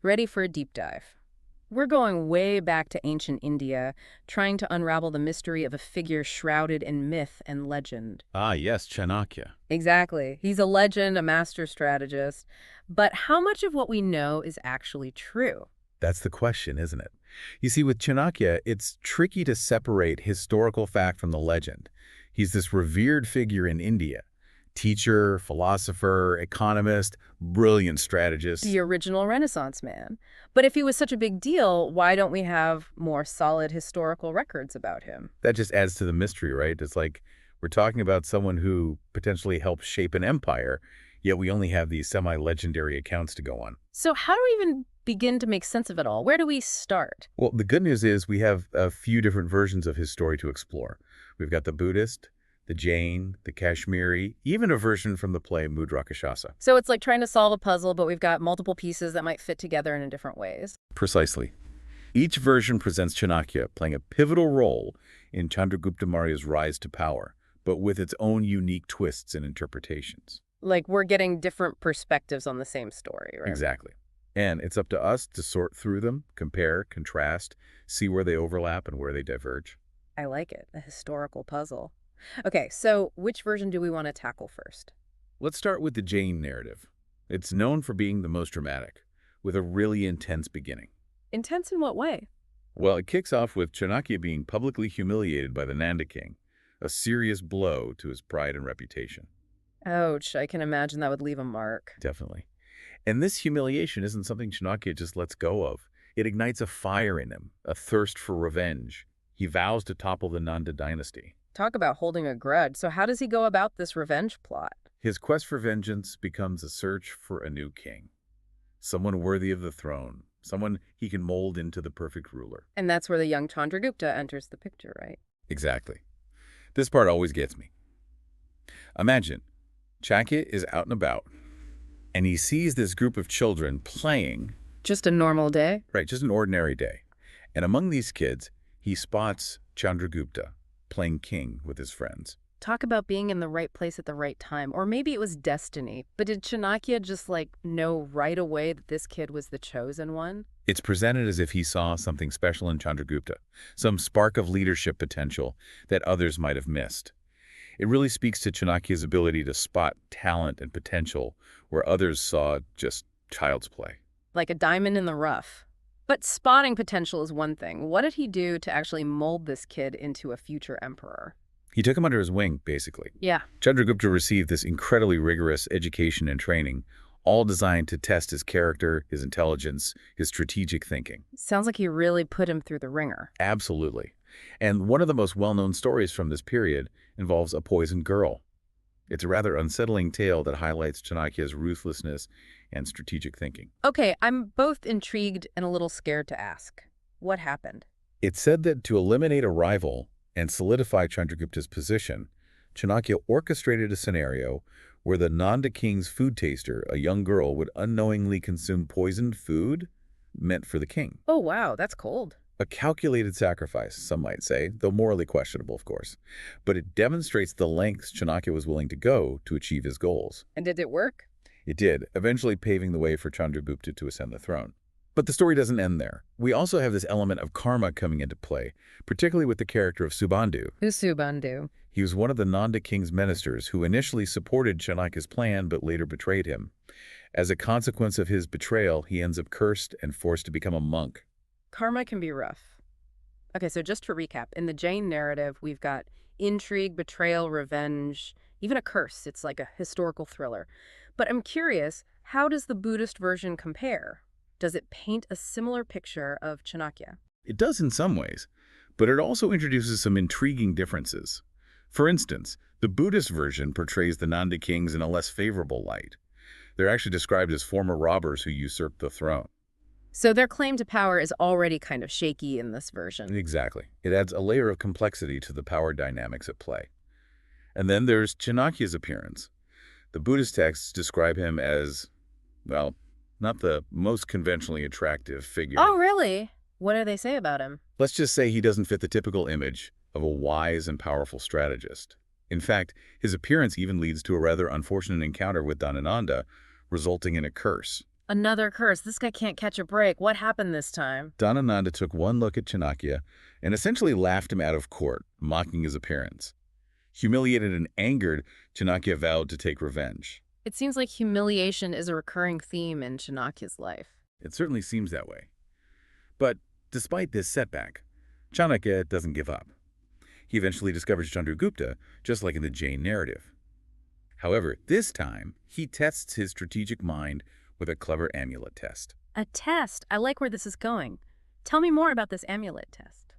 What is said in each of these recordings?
Ready for a deep dive. We're going way back to ancient India, trying to unravel the mystery of a figure shrouded in myth and legend. Ah, yes, Chanakya. Exactly. He's a legend, a master strategist. But how much of what we know is actually true? That's the question, isn't it? You see, with Chanakya, it's tricky to separate historical fact from the legend. He's this revered figure in India. Teacher, philosopher, economist, brilliant strategist. The original Renaissance man. But if he was such a big deal, why don't we have more solid historical records about him? That just adds to the mystery, right? It's like we're talking about someone who potentially helped shape an empire, yet we only have these semi-legendary accounts to go on. So how do we even begin to make sense of it all? Where do we start? Well, the good news is we have a few different versions of his story to explore. We've got the Buddhist, the Jain, the Kashmiri, even a version from the play Mudrakashasa. So it's like trying to solve a puzzle, but we've got multiple pieces that might fit together in different ways. Precisely. Each version presents Chanakya playing a pivotal role in Chandragupta Maurya's rise to power, but with its own unique twists and interpretations. Like we're getting different perspectives on the same story, right? Exactly. And it's up to us to sort through them, compare, contrast, see where they overlap and where they diverge. I like it, a historical puzzle. Okay, so which version do we want to tackle first? Let's start with the Jain narrative. It's known for being the most dramatic, with a really intense beginning. Intense in what way? Well, it kicks off with Chanakya being publicly humiliated by the Nanda king, a serious blow to his pride and reputation. Ouch, I can imagine that would leave a mark. Definitely. And this humiliation isn't something Chanakya just lets go of. It ignites a fire in him, a thirst for revenge. He vows to topple the Nanda dynasty. Talk about holding a grudge. So how does he go about this revenge plot? His quest for vengeance becomes a search for a new king, someone worthy of the throne, someone he can mold into the perfect ruler. And that's where the young Chandragupta enters the picture, right? Exactly. This part always gets me. Imagine, Chanakya is out and about, and he sees this group of children playing. Just a normal day? Right, just an ordinary day. And among these kids, he spots Chandragupta playing king with his friends. Talk about being in the right place at the right time. Or maybe it was destiny. But did Chanakya just, know right away that this kid was the chosen one? It's presented as if he saw something special in Chandragupta, some spark of leadership potential that others might have missed. It really speaks to Chanakya's ability to spot talent and potential where others saw just child's play. Like a diamond in the rough. But spotting potential is one thing. What did he do to actually mold this kid into a future emperor? He took him under his wing, basically. Yeah. Chandragupta received this incredibly rigorous education and training, all designed to test his character, his intelligence, his strategic thinking. Sounds like he really put him through the ringer. Absolutely. And one of the most well-known stories from this period involves a poisoned girl. It's a rather unsettling tale that highlights Chanakya's ruthlessness and strategic thinking. Okay, I'm both intrigued and a little scared to ask. What happened? It's said that to eliminate a rival and solidify Chandragupta's position, Chanakya orchestrated a scenario where the Nanda king's food taster, a young girl, would unknowingly consume poisoned food meant for the king. Oh, wow, that's cold. A calculated sacrifice, some might say, though morally questionable, of course. But it demonstrates the lengths Chanakya was willing to go to achieve his goals. And did it work? It did, eventually paving the way for Chandragupta to ascend the throne. But the story doesn't end there. We also have this element of karma coming into play, particularly with the character of Subandhu. Who's Subandhu? He was one of the Nanda king's ministers who initially supported Chanakya's plan but later betrayed him. As a consequence of his betrayal, he ends up cursed and forced to become a monk. Karma can be rough. Okay, so just to recap, in the Jain narrative, we've got intrigue, betrayal, revenge, even a curse. It's like a historical thriller. But I'm curious, how does the Buddhist version compare? Does it paint a similar picture of Chanakya? It does in some ways, but it also introduces some intriguing differences. For instance, the Buddhist version portrays the Nanda kings in a less favorable light. They're actually described as former robbers who usurped the throne. So their claim to power is already kind of shaky in this version. Exactly. It adds a layer of complexity to the power dynamics at play. And then there's Chanakya's appearance. The Buddhist texts describe him as, well, not the most conventionally attractive figure. Oh, really? What do they say about him? Let's just say he doesn't fit the typical image of a wise and powerful strategist. In fact, his appearance even leads to a rather unfortunate encounter with Dhanananda, resulting in a curse. Another curse. This guy can't catch a break. What happened this time? Dhanananda took one look at Chanakya and essentially laughed him out of court, mocking his appearance. Humiliated and angered, Chanakya vowed to take revenge. It seems like humiliation is a recurring theme in Chanakya's life. It certainly seems that way. But despite this setback, Chanakya doesn't give up. He eventually discovers Chandragupta, just like in the Jain narrative. However, this time, he tests his strategic mind with a clever amulet test. A test. I like where this is going. Tell me more about this amulet test.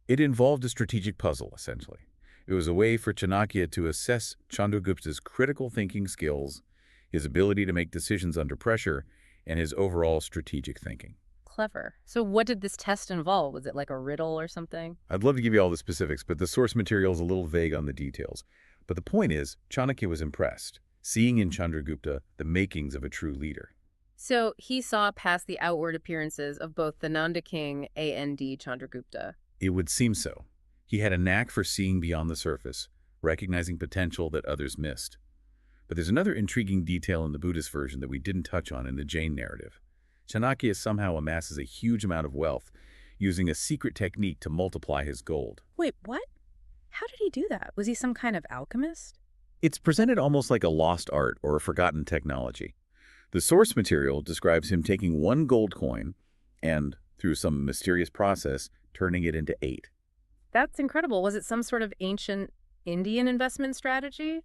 It involved a strategic puzzle, essentially. It was a way for Chanakya to assess Chandragupta's critical thinking skills, his ability to make decisions under pressure, and his overall strategic thinking. Clever. So what did this test involve? Was it like a riddle or something? I'd love to give you all the specifics, but the source material is a little vague on the details. But the point is, Chanakya was impressed, seeing in Chandragupta the makings of a true leader. So he saw past the outward appearances of both the Nanda king and Chandragupta. It would seem so. He had a knack for seeing beyond the surface, recognizing potential that others missed. But there's another intriguing detail in the Buddhist version that we didn't touch on in the Jain narrative. Chanakya somehow amasses a huge amount of wealth, using a secret technique to multiply his gold. Wait, what? How did he do that? Was he some kind of alchemist? It's presented almost like a lost art or a forgotten technology. The source material describes him taking one gold coin and, through some mysterious process, turning it into 8. That's incredible. Was it some sort of ancient Indian investment strategy?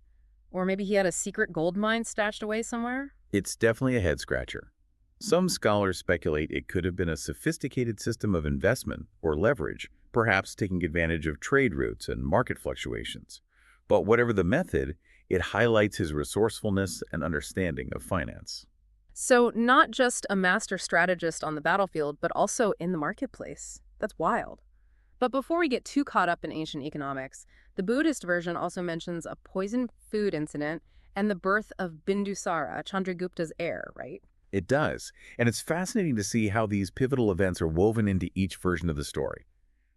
Or maybe he had a secret gold mine stashed away somewhere? It's definitely a head-scratcher. Some scholars speculate it could have been a sophisticated system of investment or leverage, perhaps taking advantage of trade routes and market fluctuations. But whatever the method, it highlights his resourcefulness and understanding of finance. So not just a master strategist on the battlefield, but also in the marketplace. That's wild. But before we get too caught up in ancient economics, the Buddhist version also mentions a poisoned food incident and the birth of Bindusara, Chandragupta's heir, right? It does, and it's fascinating to see how these pivotal events are woven into each version of the story.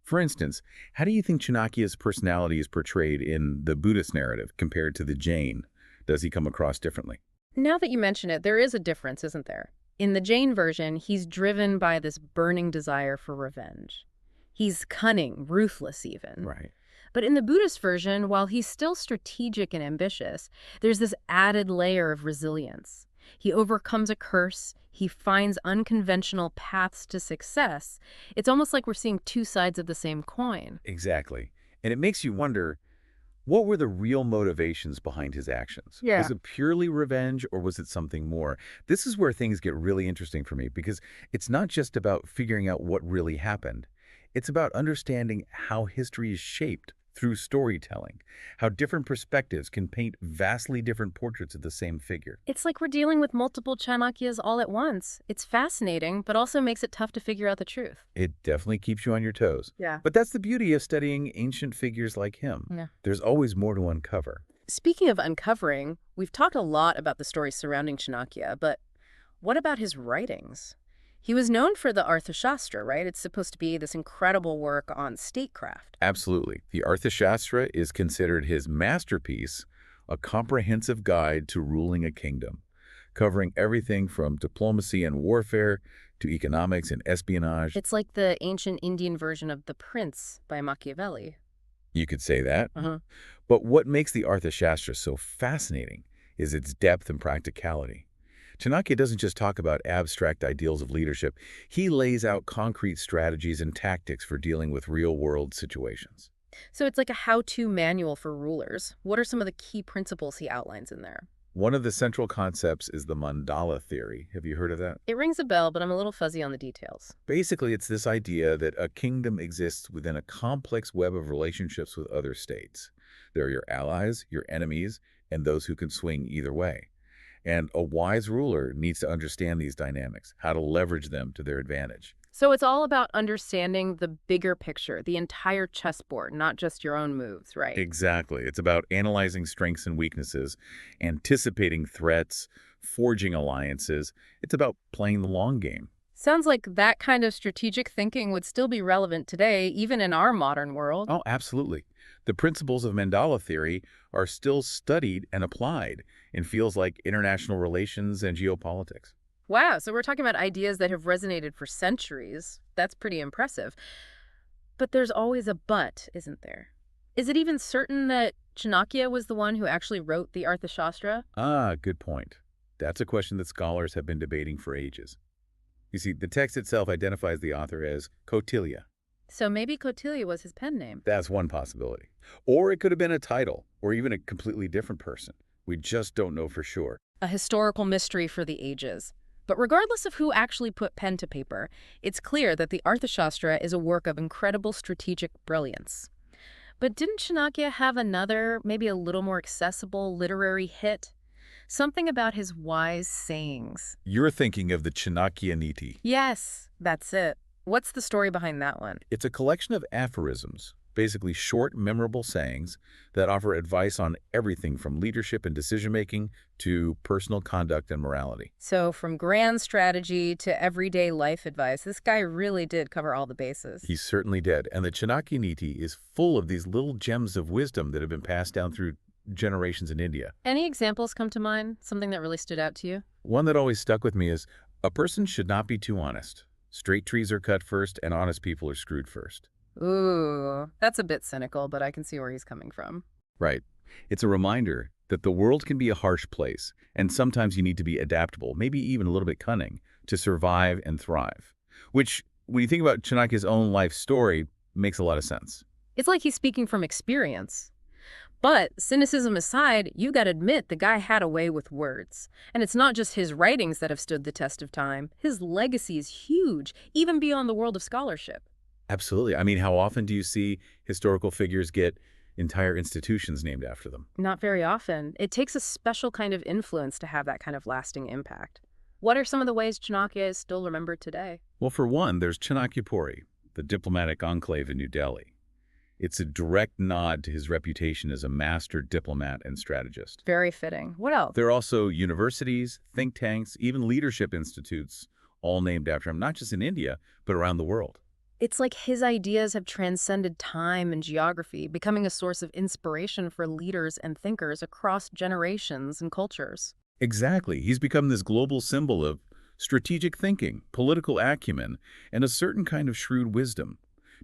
For instance, how do you think Chanakya's personality is portrayed in the Buddhist narrative compared to the Jain? Does he come across differently? Now that you mention it, there is a difference, isn't there? In the Jain version, he's driven by this burning desire for revenge. He's cunning, ruthless even. Right. But in the Buddhist version, while he's still strategic and ambitious, there's this added layer of resilience. He overcomes a curse. He finds unconventional paths to success. It's almost like we're seeing two sides of the same coin. Exactly. And it makes you wonder, what were the real motivations behind his actions? Yeah. Was it purely revenge or was it something more? This is where things get really interesting for me because it's not just about figuring out what really happened. It's about understanding how history is shaped through storytelling, how different perspectives can paint vastly different portraits of the same figure. It's like we're dealing with multiple Chanakyas all at once. It's fascinating, but also makes it tough to figure out the truth. It definitely keeps you on your toes. Yeah. But that's the beauty of studying ancient figures like him. Yeah. There's always more to uncover. Speaking of uncovering, we've talked a lot about the stories surrounding Chanakya, but what about his writings? He was known for the Arthashastra, right? It's supposed to be this incredible work on statecraft. Absolutely. The Arthashastra is considered his masterpiece, a comprehensive guide to ruling a kingdom, covering everything from diplomacy and warfare to economics and espionage. It's like the ancient Indian version of The Prince by Machiavelli. You could say that. Uh-huh. But what makes the Arthashastra so fascinating is its depth and practicality. Chanakya doesn't just talk about abstract ideals of leadership. He lays out concrete strategies and tactics for dealing with real-world situations. So it's like a how-to manual for rulers. What are some of the key principles he outlines in there? One of the central concepts is the mandala theory. Have you heard of that? It rings a bell, but I'm a little fuzzy on the details. Basically, it's this idea that a kingdom exists within a complex web of relationships with other states. There are your allies, your enemies, and those who can swing either way. And a wise ruler needs to understand these dynamics, how to leverage them to their advantage. So it's all about understanding the bigger picture, the entire chessboard, not just your own moves, right? Exactly. It's about analyzing strengths and weaknesses, anticipating threats, forging alliances. It's about playing the long game. Sounds like that kind of strategic thinking would still be relevant today, even in our modern world. Oh, absolutely. The principles of mandala theory are still studied and applied in fields like international relations and geopolitics. Wow, so we're talking about ideas that have resonated for centuries. That's pretty impressive. But there's always a but, isn't there? Is it even certain that Chanakya was the one who actually wrote the Arthashastra? Ah, good point. That's a question that scholars have been debating for ages. You see, the text itself identifies the author as Kautilya. So maybe Kautilya was his pen name. That's one possibility. Or it could have been a title, or even a completely different person. We just don't know for sure. A historical mystery for the ages. But regardless of who actually put pen to paper, it's clear that the Arthashastra is a work of incredible strategic brilliance. But didn't Chanakya have another, maybe a little more accessible literary hit? Something about his wise sayings. You're thinking of the Chanakya Niti. Yes, that's it. What's the story behind that one? It's a collection of aphorisms, basically short, memorable sayings that offer advice on everything from leadership and decision-making to personal conduct and morality. So from grand strategy to everyday life advice, this guy really did cover all the bases. He certainly did. And the Chanakya Niti is full of these little gems of wisdom that have been passed down through generations in India. Any examples come to mind? Something that really stood out to you? One that always stuck with me is, a person should not be too honest. Straight trees are cut first, and honest people are screwed first. Ooh, that's a bit cynical, but I can see where he's coming from. Right. It's a reminder that the world can be a harsh place, and sometimes you need to be adaptable, maybe even a little bit cunning, to survive and thrive. Which, when you think about Chanakya's own life story, makes a lot of sense. It's like he's speaking from experience. But cynicism aside, you gotta admit the guy had a way with words. And it's not just his writings that have stood the test of time. His legacy is huge, even beyond the world of scholarship. Absolutely. I mean, how often do you see historical figures get entire institutions named after them? Not very often. It takes a special kind of influence to have that kind of lasting impact. What are some of the ways Chanakya is still remembered today? Well, for one, there's Chanakyapuri, the diplomatic enclave in New Delhi. It's a direct nod to his reputation as a master diplomat and strategist. Very fitting. What else? There are also universities, think tanks, even leadership institutes, all named after him, not just in India, but around the world. It's like his ideas have transcended time and geography, becoming a source of inspiration for leaders and thinkers across generations and cultures. Exactly. He's become this global symbol of strategic thinking, political acumen, and a certain kind of shrewd wisdom.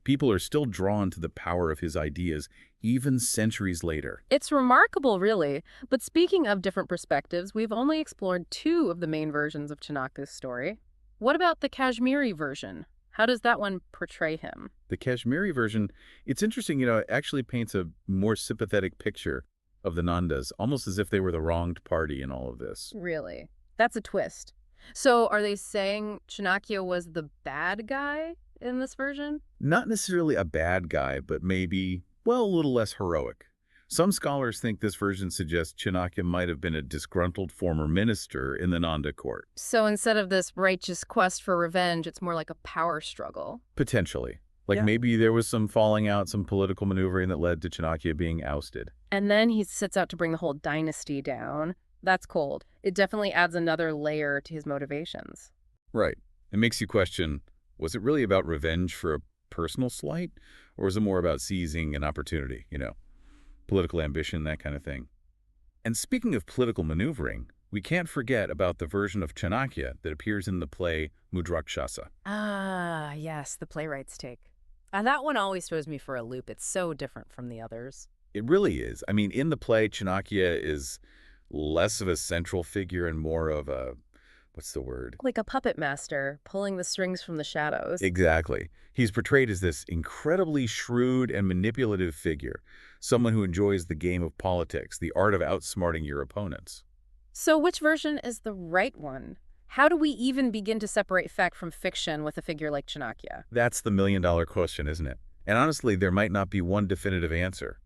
People are still drawn to the power of his ideas, even centuries later. It's remarkable, really. But speaking of different perspectives, we've only explored two of the main versions of Chanakya's story. What about the Kashmiri version? How does that one portray him? The Kashmiri version, it's interesting, it actually paints a more sympathetic picture of the Nandas, almost as if they were the wronged party in all of this. Really? That's a twist. So are they saying Chanakya was the bad guy in this version? Not necessarily a bad guy, but maybe, well, a little less heroic. Some scholars think this version suggests Chanakya might have been a disgruntled former minister in the Nanda court. So instead of this righteous quest for revenge, it's more like a power struggle. Potentially. Like Yeah. maybe there was some falling out, some political maneuvering that led to Chanakya being ousted. And then he sets out to bring the whole dynasty down. That's cold. It definitely adds another layer to his motivations. Right. It makes you question, was it really about revenge for a personal slight? Or was it more about seizing an opportunity, political ambition, that kind of thing? And speaking of political maneuvering, we can't forget about the version of Chanakya that appears in the play Mudrakshasa. Ah, yes, the playwright's take. And that one always throws me for a loop. It's so different from the others. It really is. I mean, in the play, Chanakya is less of a central figure and more of a, what's the word? Like a puppet master pulling the strings from the shadows. Exactly. He's portrayed as this incredibly shrewd and manipulative figure, someone who enjoys the game of politics, the art of outsmarting your opponents. So which version is the right one? How do we even begin to separate fact from fiction with a figure like Chanakya? That's the million-dollar question, isn't it? And honestly, there might not be one definitive answer,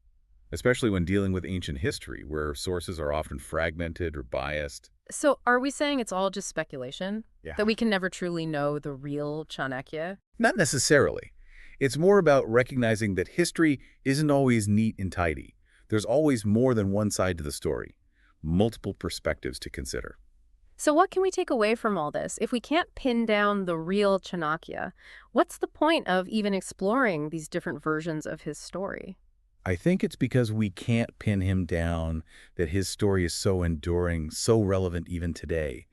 especially when dealing with ancient history, where sources are often fragmented or biased. So are we saying it's all just speculation? Yeah. That we can never truly know the real Chanakya? Not necessarily. It's more about recognizing that history isn't always neat and tidy. There's always more than one side to the story, multiple perspectives to consider. So what can we take away from all this? If we can't pin down the real Chanakya, what's the point of even exploring these different versions of his story? I think it's because we can't pin him down, that his story is so enduring, so relevant even today.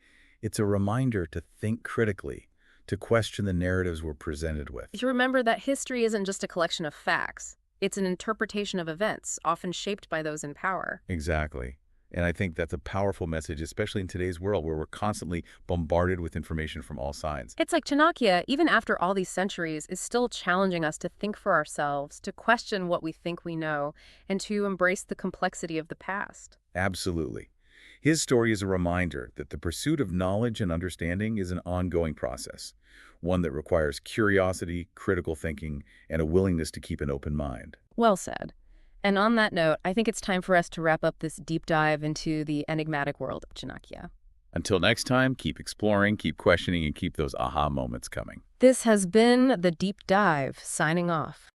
It's a reminder to think critically, to question the narratives we're presented with. To remember that history isn't just a collection of facts. It's an interpretation of events, often shaped by those in power. Exactly. And I think that's a powerful message, especially in today's world where we're constantly bombarded with information from all sides. It's like Chanakya, even after all these centuries, is still challenging us to think for ourselves, to question what we think we know, and to embrace the complexity of the past. Absolutely. His story is a reminder that the pursuit of knowledge and understanding is an ongoing process, one that requires curiosity, critical thinking, and a willingness to keep an open mind. Well said. And on that note, I think it's time for us to wrap up this deep dive into the enigmatic world of Chanakya. Until next time, keep exploring, keep questioning, and keep those aha moments coming. This has been The Deep Dive, signing off.